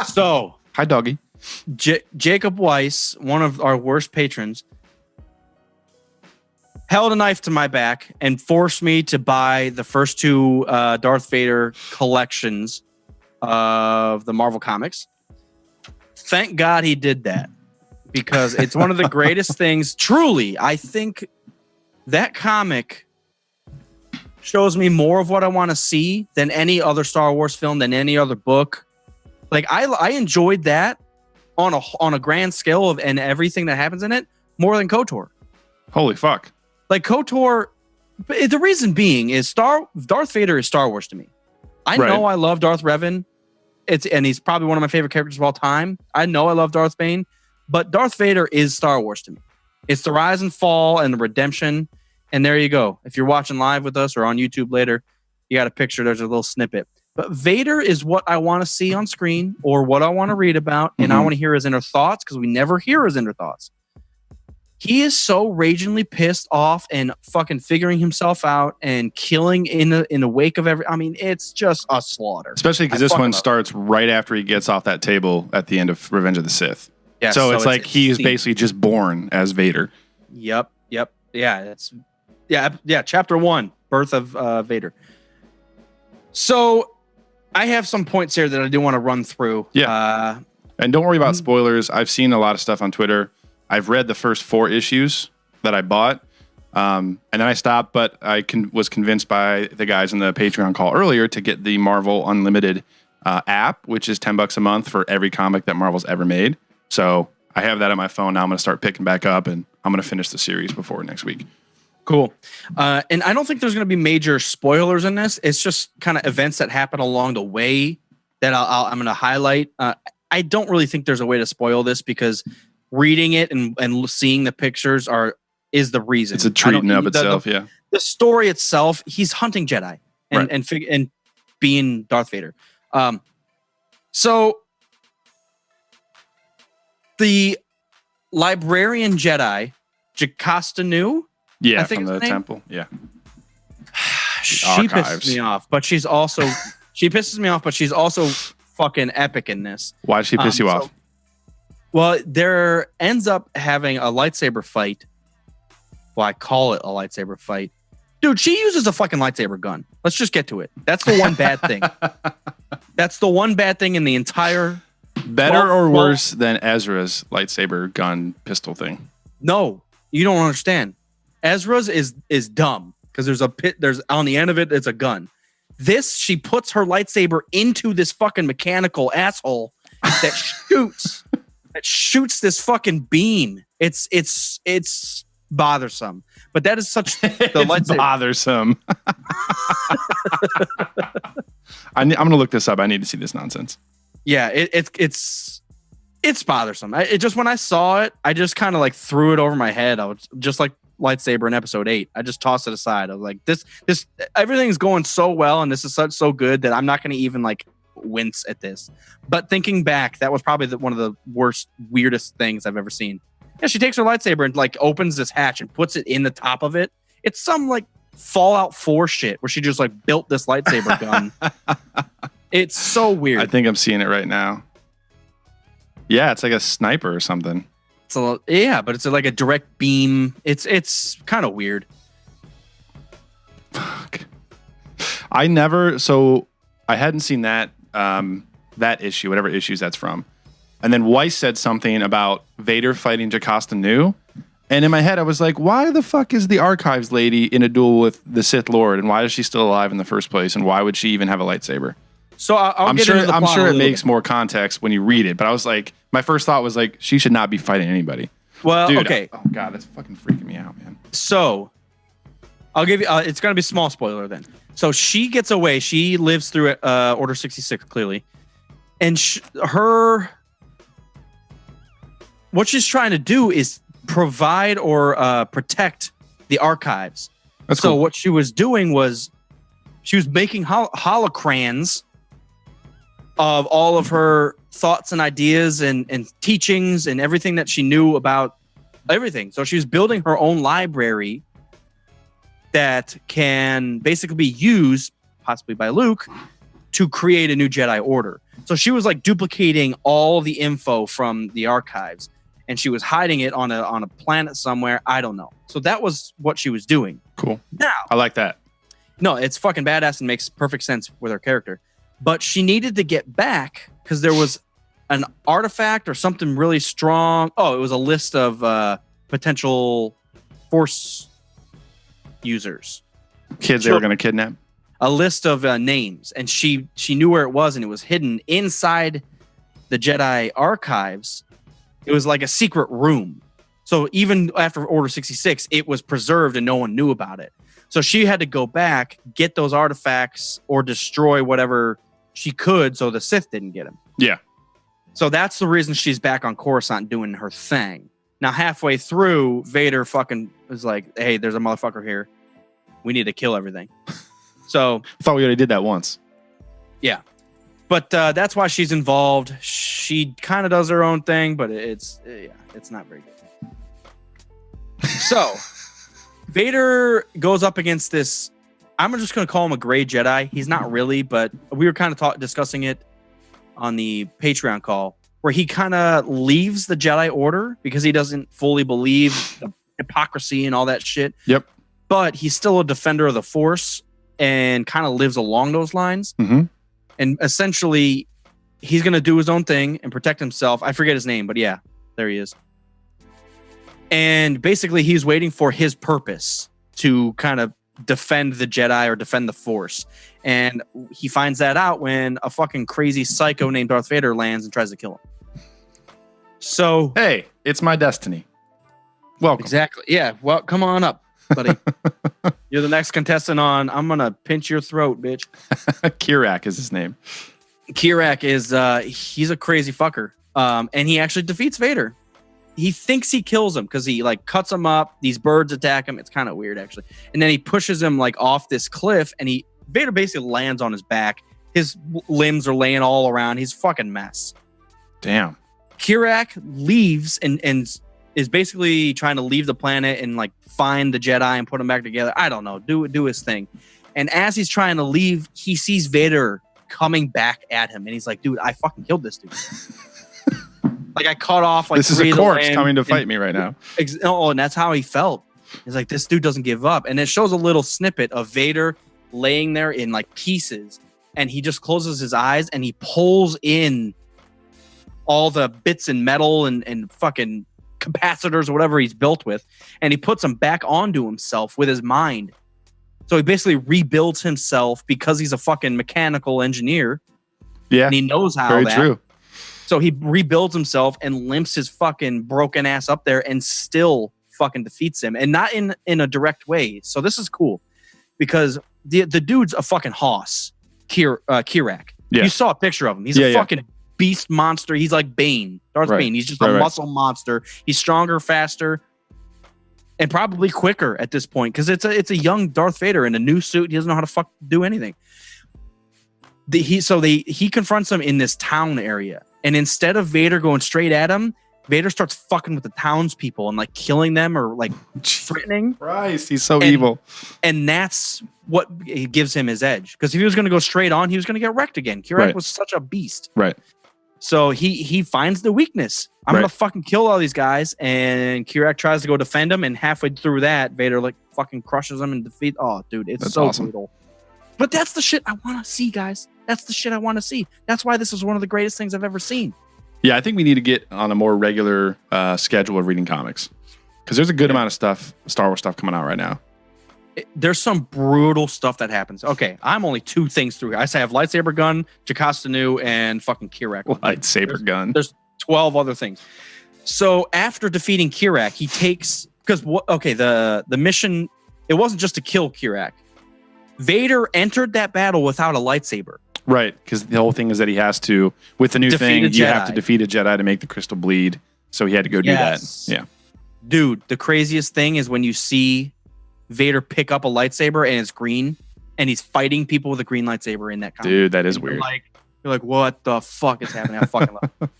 So, hi, doggy. Jacob Weiss, one of our worst patrons, held a knife to my back and forced me to buy the first two Darth Vader collections of the Marvel Comics. Thank God he did that, because it's one of the greatest things. Truly, I think that comic shows me more of what I want to see than any other Star Wars film, than any other book. Like I enjoyed that on a grand scale of and everything that happens in it more than KOTOR. Holy fuck! Like KOTOR, the reason being is Darth Vader is Star Wars to me. I know I love Darth Revan. And he's probably one of my favorite characters of all time. I know I love Darth Bane, but Darth Vader is Star Wars to me. It's the rise and fall and the redemption. And there you go. If you're watching live with us or on YouTube later, you got a picture. There's a little snippet. But Vader is what I want to see on screen or what I want to read about. And I want to hear his inner thoughts, because we never hear his inner thoughts. He is so ragingly pissed off and fucking figuring himself out and killing in the wake of every. I mean, it's just a slaughter. Especially because this one starts right after he gets off that table at the end of Revenge of the Sith. Yeah, so it's like he is basically just born as Vader. Yep. Yeah, Chapter 1, Birth of Vader. So I have some points here that I do want to run through. Yeah. And don't worry about spoilers. I've seen a lot of stuff on Twitter. I've read the first 4 issues that I bought. And then I stopped, but I was convinced by the guys in the Patreon call earlier to get the Marvel Unlimited app, which is $10 a month for every comic that Marvel's ever made. So I have that on my phone. Now I'm going to start picking back up, and I'm going to finish the series before next week. Cool. And I don't think there's going to be major spoilers in this. It's just kind of events that happen along the way that I'm going to highlight. I don't really think there's a way to spoil this, because reading it and seeing the pictures is the reason. It's a treat in of itself, yeah. The story itself, he's hunting Jedi and being Darth Vader. So the librarian Jedi, Jocasta Nu, yeah, from the temple. Yeah. She pisses me off, but she's also fucking epic in this. Why did she piss you off? Well, there ends up having a lightsaber fight. Well, I call it a lightsaber fight. Dude, she uses a fucking lightsaber gun. Let's just get to it. That's the one bad thing. That's the one bad thing in the entire... Better or worse than Ezra's lightsaber gun pistol thing? No, you don't understand. Ezra's is dumb, because there's a pit. There's on the end of it. It's a gun. This, she puts her lightsaber into this fucking mechanical asshole that shoots this fucking beam. It's bothersome. But that is such the lightsaber. Bothersome. I'm gonna look this up. I need to see this nonsense. Yeah, it's bothersome. It just, when I saw it, I just kind of like threw it over my head. I was just like lightsaber in episode 8. I just tossed it aside. I was like, this everything's going so well, and this is so good that I'm not going to even like wince at this. But thinking back, that was probably one of the weirdest things I've ever seen. Yeah, she takes her lightsaber and like opens this hatch and puts it in the top of it. It's some like Fallout 4 shit where she just like built this lightsaber gun. It's so weird. I think I'm seeing it right now. Yeah, it's like a sniper or something. But it's like a direct beam. It's kind of weird. Fuck. I hadn't seen that issue, whatever issues that's from. And then Weiss said something about Vader fighting Jocasta Nu. And in my head, I was like, why the fuck is the Archives lady in a duel with the Sith Lord? And why is she still alive in the first place? And why would she even have a lightsaber? So I'm sure it makes more context when you read it. But I was like, my first thought was like, she should not be fighting anybody. Well, dude, okay. Oh God, that's fucking freaking me out, man. So I'll give you, it's going to be a small spoiler then. So she gets away. She lives through Order 66, clearly. And what she's trying to do is provide or protect the Archives. That's cool. What she was doing was she was making holocrons of all of her thoughts and ideas and teachings and everything that she knew about everything. So she was building her own library that can basically be used, possibly by Luke, to create a new Jedi Order. So she was like duplicating all the info from the archives, and she was hiding it on a planet somewhere. I don't know. So that was what she was doing. Cool. Now, I like that. No, it's fucking badass and makes perfect sense with her character. But she needed to get back because there was an artifact or something really strong. Oh, it was a list of potential Force users. Kids they were going to kidnap? A list of names. And she knew where it was, and it was hidden inside the Jedi archives. It was like a secret room. So even after Order 66, it was preserved and no one knew about it. So she had to go back, get those artifacts, or destroy whatever she could so the Sith didn't get him. Yeah. So that's the reason she's back on Coruscant doing her thing. Now, halfway through, Vader fucking was like, hey, there's a motherfucker here. We need to kill everything. So I thought we already did that once. Yeah. But that's why she's involved. She kind of does her own thing, but it's not very good. So Vader goes up against this. I'm just going to call him a gray Jedi. He's not really, but we were kind of discussing it on the Patreon call, where he kind of leaves the Jedi Order because he doesn't fully believe the hypocrisy and all that shit. Yep. But he's still a defender of the Force and kind of lives along those lines. Mm-hmm. And essentially, he's going to do his own thing and protect himself. I forget his name, but yeah, there he is. And basically, he's waiting for his purpose to kind of defend the Jedi or defend the Force. And he finds that out when a fucking crazy psycho named Darth Vader lands and tries to kill him. So, hey, it's my destiny. Welcome. Exactly. Yeah. Well, come on up, buddy. You're the next contestant on I'm going to pinch your throat, bitch. Kirak is his name. Kirak is, he's a crazy fucker. And he actually defeats Vader. He thinks he kills him because he like cuts him up. These birds attack him. It's kind of weird, actually. And then he pushes him like off this cliff, and Vader basically lands on his back. His limbs are laying all around. He's a fucking mess. Damn. Kirak leaves and is basically trying to leave the planet and like find the Jedi and put them back together. I don't know. Do his thing. And as he's trying to leave, he sees Vader coming back at him, and he's like, "Dude, I fucking killed this dude." Like I cut off like this is a corpse coming to fight me right now. And that's how he felt. He's like, this dude doesn't give up. And it shows a little snippet of Vader laying there in like pieces, and he just closes his eyes and he pulls in all the bits and metal and fucking capacitors or whatever he's built with, and he puts them back onto himself with his mind. So he basically rebuilds himself because he's a fucking mechanical engineer. Yeah. And he knows how. Very true. So he rebuilds himself and limps his fucking broken ass up there and still fucking defeats him. And not in a direct way. So this is cool because the dude's a fucking hoss. Kirak. Yeah. You saw a picture of him. He's a fucking beast monster. He's like Bane. Darth Bane. He's just a muscle monster. He's stronger, faster, and probably quicker at this point because it's a young Darth Vader in a new suit. He doesn't know how to fuck do anything. He confronts him in this town area. And instead of Vader going straight at him, Vader starts fucking with the townspeople and like killing them or like threatening. Christ, he's so evil. And that's what gives him his edge. Because if he was going to go straight on, he was going to get wrecked again. Kirak was such a beast. Right. So he finds the weakness. I'm going to fucking kill all these guys. And Kirak tries to go defend him. And halfway through that, Vader like fucking crushes him and defeat. Oh, dude, that's so awesome. Brutal. But that's the shit I want to see, guys. That's the shit I want to see. That's why this is one of the greatest things I've ever seen. Yeah, I think we need to get on a more regular schedule of reading comics. Because there's a good amount of stuff, Star Wars stuff coming out right now. There's some brutal stuff that happens. Okay, I'm only 2 things through. I say I have lightsaber gun, Jocasta Nu, and fucking Kirak. Lightsaber gun. There's 12 other things. So after defeating Kirak, he takes... Because, the mission, it wasn't just to kill Kirak. Vader entered that battle without a lightsaber. Right, because the whole thing is that he has to, with the new thing, you have to defeat a Jedi to make the crystal bleed. So he had to go do that. Yeah. Dude, the craziest thing is when you see Vader pick up a lightsaber and it's green, and he's fighting people with a green lightsaber in that comic. Dude, that is weird. You're like, what the fuck is happening? I fucking love it.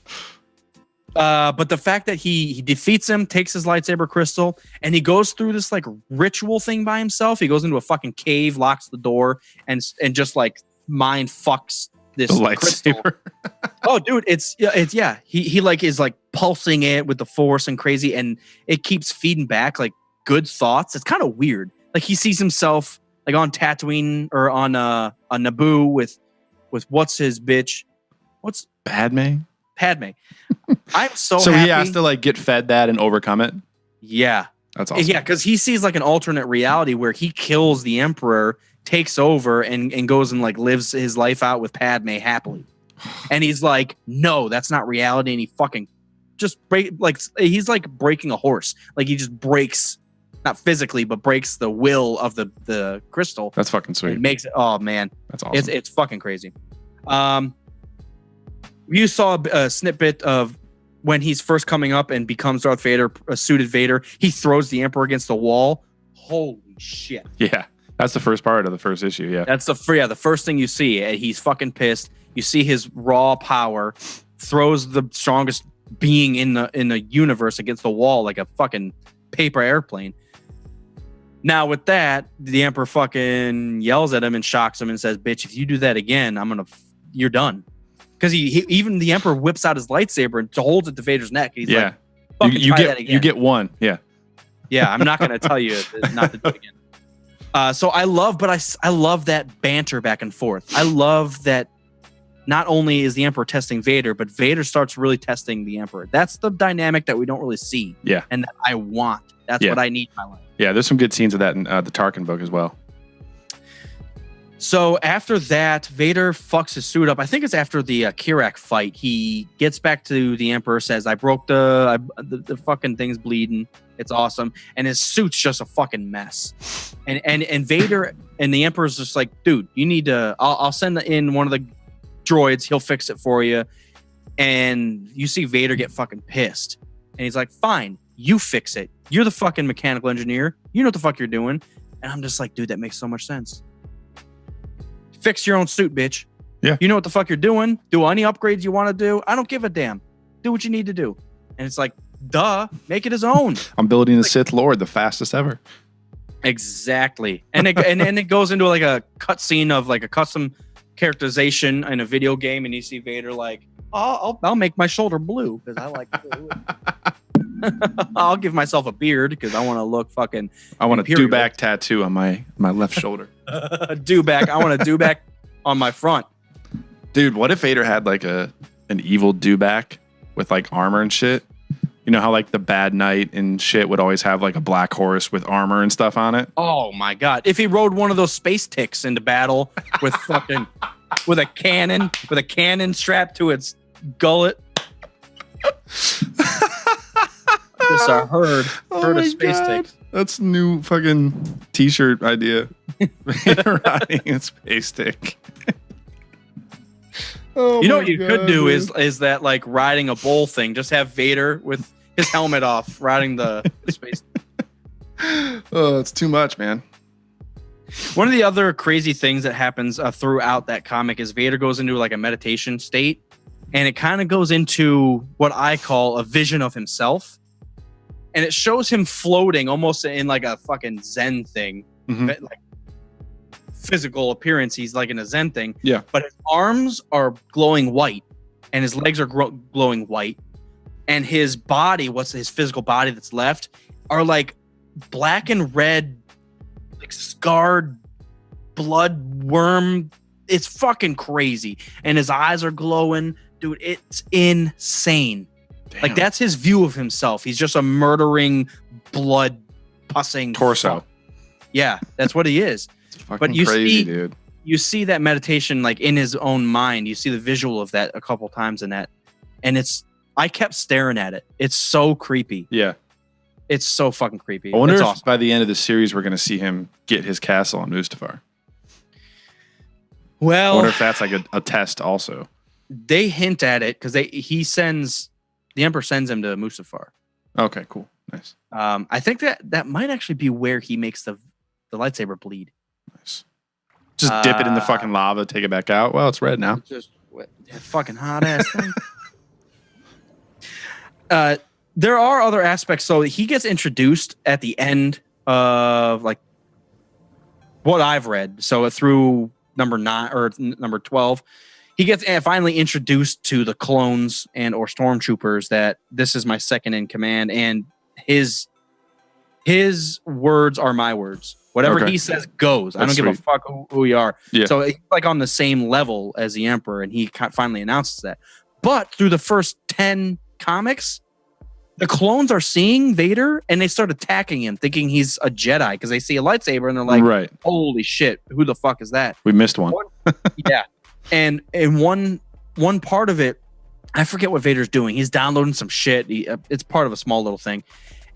But the fact that he defeats him, takes his lightsaber crystal, and he goes through this like ritual thing by himself. He goes into a fucking cave, locks the door, and just like mind fucks this lightsaber. Oh, dude, it's he like is like pulsing it with the force and crazy, and it keeps feeding back like good thoughts. It's kind of weird. Like he sees himself like on Tatooine or on Naboo with what's his bitch? What's Padme? I'm so happy. He has to like get fed that and overcome it. Yeah. That's awesome. Yeah, because he sees like an alternate reality where he kills the Emperor, takes over, and goes and like lives his life out with Padme happily. And he's like, no, that's not reality. And he fucking just he's like breaking a horse. Like he just breaks, not physically, but breaks the will of the crystal. That's fucking sweet. It makes it, oh man. That's awesome. It's fucking crazy. You saw a snippet of when he's first coming up and becomes Darth Vader, a suited Vader. He throws the Emperor against the wall. Holy shit. Yeah. That's the first part of the first issue. Yeah. That's the first thing you see. He's fucking pissed. You see his raw power, throws the strongest being in the universe against the wall like a fucking paper airplane. Now with that, the Emperor fucking yells at him and shocks him and says, "Bitch, if you do that again, you're done." Because he even the Emperor whips out his lightsaber and holds it to Vader's neck. He's like, you get one. Yeah. Yeah, I'm not going to tell you not to do it again. So I love that banter back and forth. I love that not only is the Emperor testing Vader, but Vader starts really testing the Emperor. That's the dynamic that we don't really see. Yeah. And that I want. That's what I need in my life. Yeah, there's some good scenes of that in the Tarkin book as well. So after that, Vader fucks his suit up. I think it's after the Kirak fight. He gets back to the Emperor, says, "I broke the fucking thing's bleeding. It's awesome." And his suit's just a fucking mess. And Vader and the Emperor's just like, "Dude, you need to. I'll send in one of the droids. He'll fix it for you." And you see Vader get fucking pissed, and he's like, "Fine, you fix it. You're the fucking mechanical engineer. You know what the fuck you're doing." And I'm just like, dude, that makes so much sense. Fix your own suit, bitch. Yeah. You know what the fuck you're doing. Do any upgrades you want to do. I don't give a damn. Do what you need to do. And it's like, duh, make it his own. I'm building the Sith Lord, the fastest ever. Exactly. And it goes into like a cutscene of like a custom characterization in a video game, and you see Vader like, I'll make my shoulder blue because I like blue. I'll give myself a beard because I want to look fucking. I want a do-back tattoo on my left shoulder. Do-back. I want a do-back on my front. Dude, what if Vader had like an evil do-back with like armor and shit? You know how like the bad knight and shit would always have like a black horse with armor and stuff on it? Oh my god! If he rode one of those space ticks into battle with fucking with a cannon strapped to its gullet. Just a herd of space ticks. That's a new fucking t-shirt idea. Riding a space tick. You know what you could do is that like riding a bull thing. Just have Vader with his helmet off riding the space tick. Oh, it's too much, man. One of the other crazy things that happens throughout that comic is Vader goes into like a meditation state, and it kind of goes into what I call a vision of himself. And it shows him floating almost in like a fucking Zen thing. Mm-hmm. Like physical appearance, he's like in a Zen thing. Yeah. But his arms are glowing white and his legs are glowing white. And his body, what's his physical body that's left, are like black and red, like scarred blood worm. It's fucking crazy. And his eyes are glowing. Dude, it's insane. Damn. Like that's his view of himself. He's just a murdering, blood pussing torso. Fuck. Yeah, that's what he is. It's fucking but you crazy, dude. You see that meditation like in his own mind. You see the visual of that a couple times in that, and I kept staring at it. It's so creepy. Yeah, it's so fucking creepy. I wonder if awesome. By the end of the series we're going to see him get his castle on Mustafar. Well, I wonder if that's like a test also. They hint at it because the Emperor sends him to Mustafar. Okay, cool. Nice. I think that might actually be where he makes the lightsaber bleed. Nice. Just dip it in the fucking lava, take it back out. Well, it's red now. Just fucking hot ass thing. There are other aspects. So he gets introduced at the end of like what I've read. So through number 9 or number 12, he gets finally introduced to the clones and or stormtroopers that this is my second in command, and his words are my words. Whatever he says goes. I don't give a fuck who we are. Yeah. So he's like on the same level as the Emperor, and he finally announces that. But through the first 10 comics, the clones are seeing Vader and they start attacking him, thinking he's a Jedi because they see a lightsaber and they're like, holy shit, who the fuck is that? We missed one. Yeah. And in one part of it, I forget what Vader's doing. He's downloading some shit. It's part of a small little thing.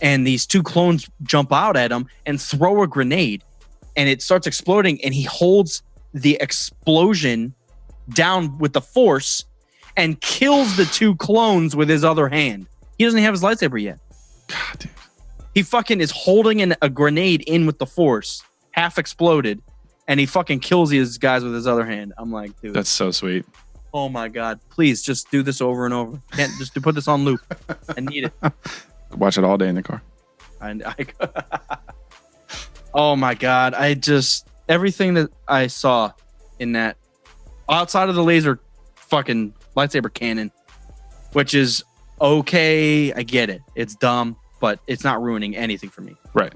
And these 2 clones jump out at him and throw a grenade. And it starts exploding. And he holds the explosion down with the Force and kills the 2 clones with his other hand. He doesn't have his lightsaber yet. God, dude. He fucking is holding a grenade in with the Force, half exploded. And he fucking kills these guys with his other hand. I'm like, dude. That's so sweet. Oh, my God. Please, just do this over and over. Can't just put this on loop. I need it. Watch it all day in the car. Oh my God. Everything that I saw in that, outside of the laser fucking lightsaber cannon, which is okay. I get it. It's dumb, but it's not ruining anything for me. Right.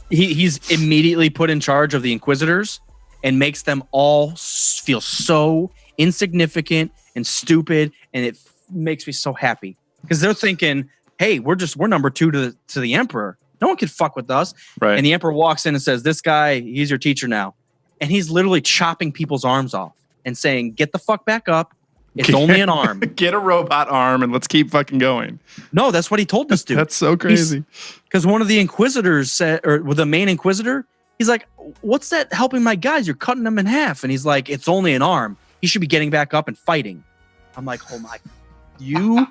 He's immediately put in charge of the Inquisitors and makes them all feel so insignificant and stupid. And it makes me so happy. Because they're thinking, hey, we're number 2 to the Emperor. No one can fuck with us. Right. And the Emperor walks in and says, this guy, he's your teacher now. And he's literally chopping people's arms off and saying, get the fuck back up. It's only an arm. Get a robot arm and let's keep fucking going. No, that's what he told this dude. That's so crazy. Because one of the Inquisitors said, or the main Inquisitor, he's like, what's that helping my guys? You're cutting them in half. And he's like, it's only an arm. He should be getting back up and fighting. I'm like, oh my, you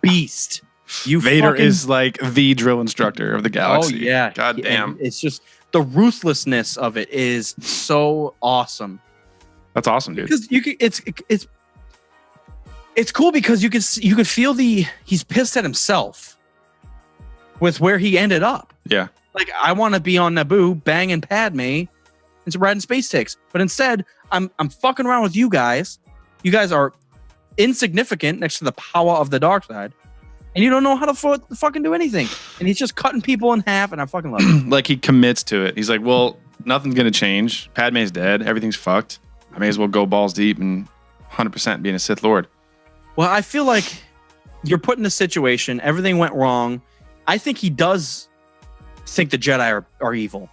beast. Vader is like the drill instructor of the galaxy. Oh yeah. God damn. It's just the ruthlessness of it is so awesome. That's awesome, dude. Because it's cool because you could feel he's pissed at himself with where he ended up. Yeah. Like, I want to be on Naboo banging Padme and riding space ticks, but instead I'm fucking around with you guys. You guys are insignificant next to the power of the dark side, and you don't know how to fucking do anything. And he's just cutting people in half, and I fucking love it. Like, he commits to it. He's like, well, nothing's gonna change. Padme's dead. Everything's fucked. I may as well go balls deep and 100% being a Sith Lord. Well, I feel like you're put in this situation. Everything went wrong. I think he does think the Jedi are evil.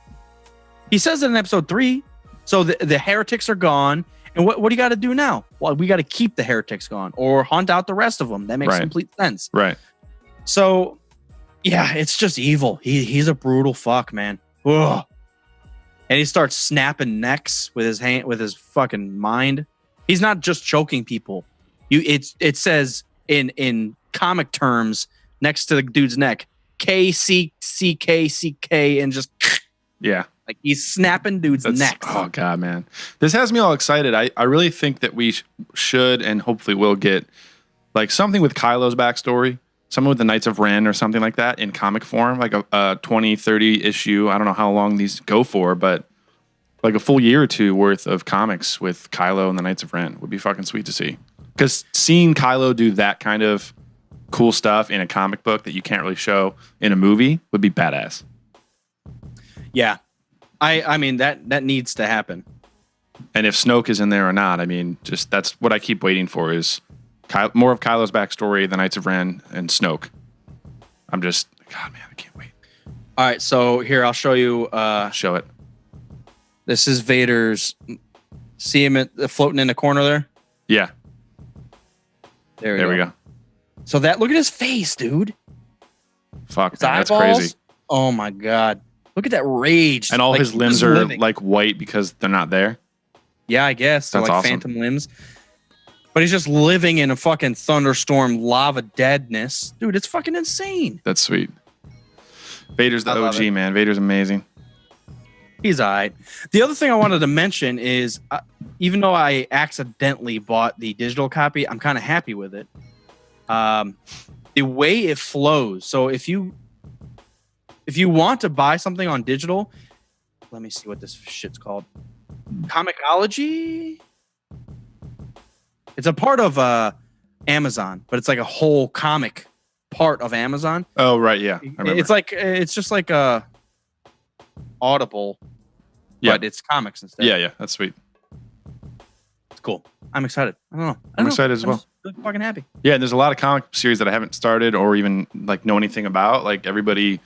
He says it in episode 3. So the heretics are gone. And what do you got to do now? Well, we got to keep the heretics gone or hunt out the rest of them. That makes complete sense. Right. So, yeah, it's just evil. He's a brutal fuck, man. Ugh. And he starts snapping necks with his hand, with his fucking mind. He's not just choking people. It says in comic terms next to the dude's neck, KCCK, and just yeah. Like, he's snapping dudes' necks. Oh, God, man. This has me all excited. I really think that we should and hopefully will get like something with Kylo's backstory, something with the Knights of Ren or something like that in comic form, like a 20, 30 issue. I don't know how long these go for, but like a full year or 2 worth of comics with Kylo and the Knights of Ren would be fucking sweet to see. Because seeing Kylo do that kind of cool stuff in a comic book that you can't really show in a movie would be badass. Yeah. I mean, that needs to happen. And if Snoke is in there or not, I mean, just that's what I keep waiting for is more of Kylo's backstory, the Knights of Ren, and Snoke. God, man, I can't wait. All right, so here, I'll show you. Show it. This is Vader's. See him floating in the corner there? Yeah. There we go. So look at his face, dude. Fuck, man, that's crazy. Oh my God. Look at that rage. And all his limbs are like white because they're not there. Yeah, I guess. They're like awesome. Phantom limbs. But he's just living in a fucking thunderstorm lava deadness. Dude, it's fucking insane. That's sweet. Vader's the OG, man. Vader's amazing. He's all right. The other thing I wanted to mention is, even though I accidentally bought the digital copy, I'm kind of happy with it. The way it flows. So if you want to buy something on digital, let me see what this shit's called. Comixology. It's a part of Amazon, but it's like a whole comic part of Amazon. Oh right, yeah. I remember. It's just like a Audible, but it's comics instead. Yeah, that's sweet. It's cool. I'm excited. I don't know. I'm excited as well. I'm just really fucking happy. Yeah, and there's a lot of comic series that I haven't started or even like know anything about. Like everybody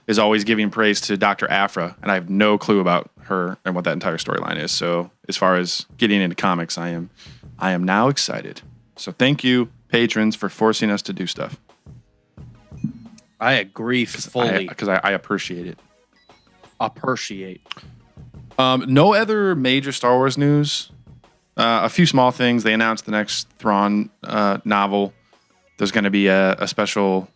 is always giving praise to Dr. Aphra, and I have no clue about her and what that entire storyline is. So as far as getting into comics, I am now excited. So thank you, patrons, for forcing us to do stuff. I agree fully. Because I appreciate it. Appreciate. No other major Star Wars news. A few small things. They announced the next Thrawn novel. There's going to be a special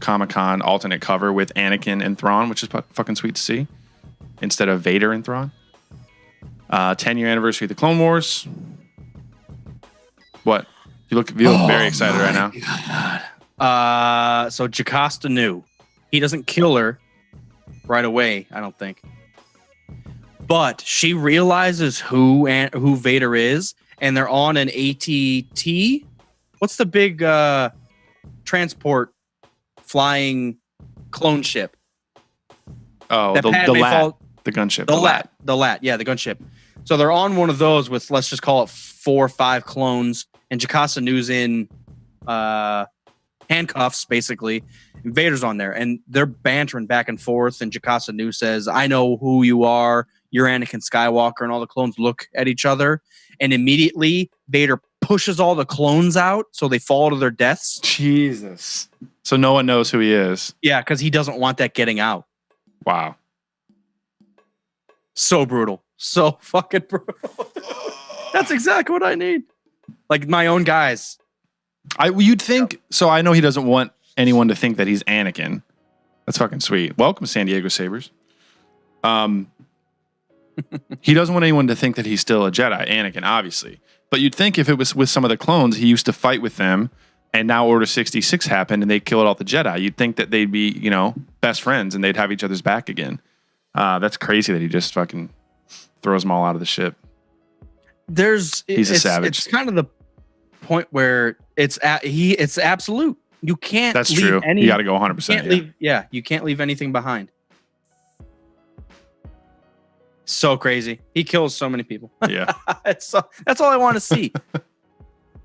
Comic-Con alternate cover with Anakin and Thrawn, which is fucking sweet to see, instead of Vader and Thrawn. 10-year anniversary of the Clone Wars. What? You look very excited right now. God. So Jocasta knew. He doesn't kill her right away, I don't think. But she realizes who Vader is, and they're on an ATT. What's the big transport flying clone ship? Oh, the LAT. The gunship. The LAT. Yeah, the gunship. So they're on one of those with, let's just call it 4 or 5 clones, and Jocasta Nu's in handcuffs, basically. And Vader's on there, and they're bantering back and forth, and Jocasta Nu says, I know who you are. You're Anakin Skywalker, and all the clones look at each other, and immediately Vader pushes all the clones out, so they fall to their deaths. Jesus. So no one knows who he is. Yeah, because he doesn't want that getting out. Wow. So brutal. So fucking brutal. That's exactly what I need. Like my own guys. You'd think, so I know he doesn't want anyone to think that he's Anakin. That's fucking sweet. Welcome, San Diego Sabres. He doesn't want anyone to think that he's still a Jedi, Anakin, obviously. But you'd think if it was with some of the clones, he used to fight with them, and now Order 66 happened, and they killed all the Jedi. You'd think that they'd be, best friends, and they'd have each other's back again. That's crazy that he just fucking throws them all out of the ship. He's a savage. It's kind of the point where it's absolute. You can't. That's leave true. You got to go 100%. You can't leave anything behind. So crazy. He kills so many people. Yeah. That's all I want to see.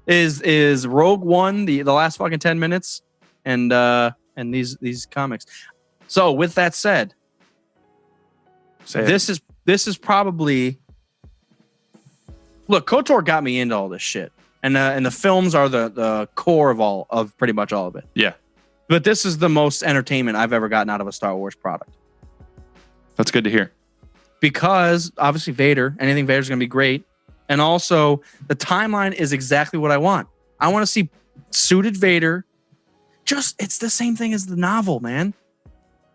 is Rogue One the last fucking 10 minutes and these comics. So with that said, this is probably, look, KOTOR got me into all this shit. And the films are the core of pretty much all of it. Yeah. But this is the most entertainment I've ever gotten out of a Star Wars product. That's good to hear. Because obviously anything Vader's going to be great. And also the timeline is exactly what I want. I want to see suited Vader. It's the same thing as the novel, man.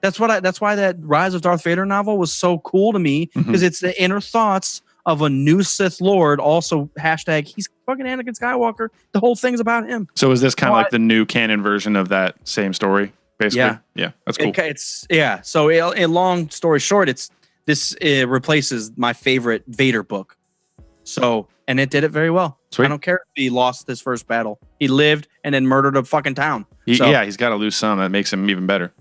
That's why that Rise of Darth Vader novel was so cool to me, because it's the inner thoughts of a new Sith Lord. Also, hashtag he's fucking Anakin Skywalker. The whole thing's about him. So is this kind of like the new canon version of that same story, basically? Yeah, that's cool. So in long story short, it replaces my favorite Vader book. So, and it did it very well. Sweet. I don't care if he lost his first battle. He lived and then murdered a fucking town. He's got to lose some. That makes him even better.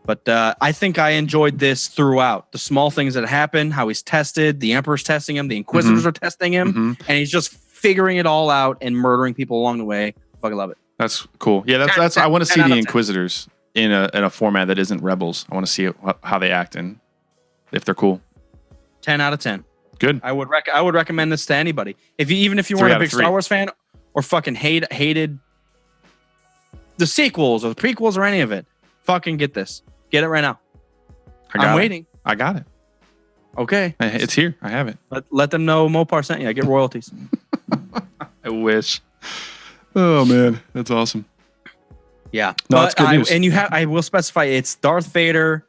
But I think I enjoyed this throughout. The small things that happen, how he's tested, the Emperor's testing him, the Inquisitors are testing him, and he's just figuring it all out and murdering people along the way. Fucking love it. That's cool. Yeah, that's I want to see the Inquisitors in a format that isn't Rebels. I want to see how they act and if they're cool. 10 out of 10. Good. I would recommend this to anybody. Even if you weren't a big Star Wars fan or fucking hated the sequels or the prequels or any of it, fucking get this. Get it right now. I'm waiting. I got it. Okay. It's here. I have it. Let them know Mopar sent you. I get royalties. I wish. Oh man, that's awesome. Yeah. No, that's good news. And I will specify it's Darth Vader,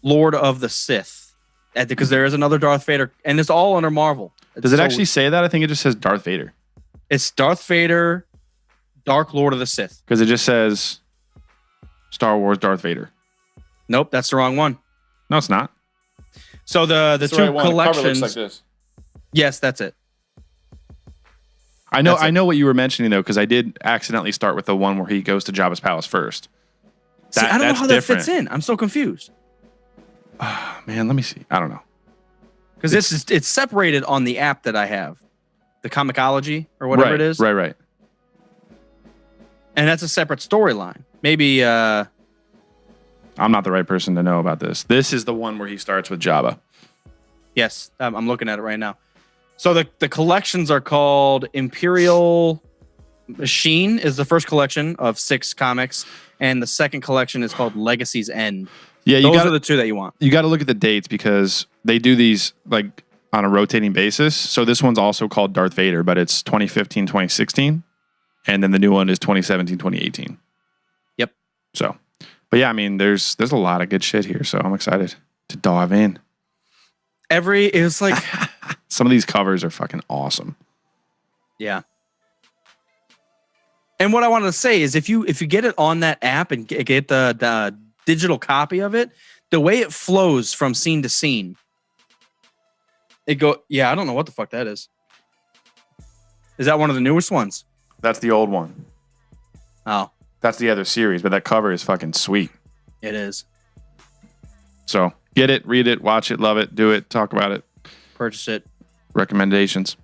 Lord of the Sith. Because there is another Darth Vader, and it's all under Marvel. Does it actually say that? I think it just says Darth Vader. It's Darth Vader, Dark Lord of the Sith. Because it just says Star Wars Darth Vader. Nope, that's the wrong one. No, it's not. So the two collections. The cover looks like this. Yes, that's it. I know what you were mentioning though, because I did accidentally start with the one where he goes to Jabba's palace first. See, I don't know how that fits in. I'm so confused. Man, let me see. I don't know. Because it's separated on the app that I have, the Comicology or whatever it is. Right. And that's a separate storyline. Maybe. I'm not the right person to know about this. This is the one where he starts with Jabba. Yes, I'm looking at it right now. So the collections are called Imperial Machine is the first collection of 6 comics, and the second collection is called Legacy's End. Yeah, those are the 2 that you want. You got to look at the dates because they do these like on a rotating basis. So this one's also called Darth Vader, but it's 2015, 2016, and then the new one is 2017, 2018. Yep. So, but yeah, I mean, there's a lot of good shit here, so I'm excited to dive in. It's like some of these covers are fucking awesome. Yeah. And what I wanted to say is if you get it on that app and get the digital copy of it, the way it flows from scene to scene, I don't know what the fuck that is. Is that one of the newest ones? That's the old one. Oh. That's the other series, but that cover is fucking sweet. It is. So get it, read it, watch it, love it, do it, talk about it. Purchase it. Recommendations.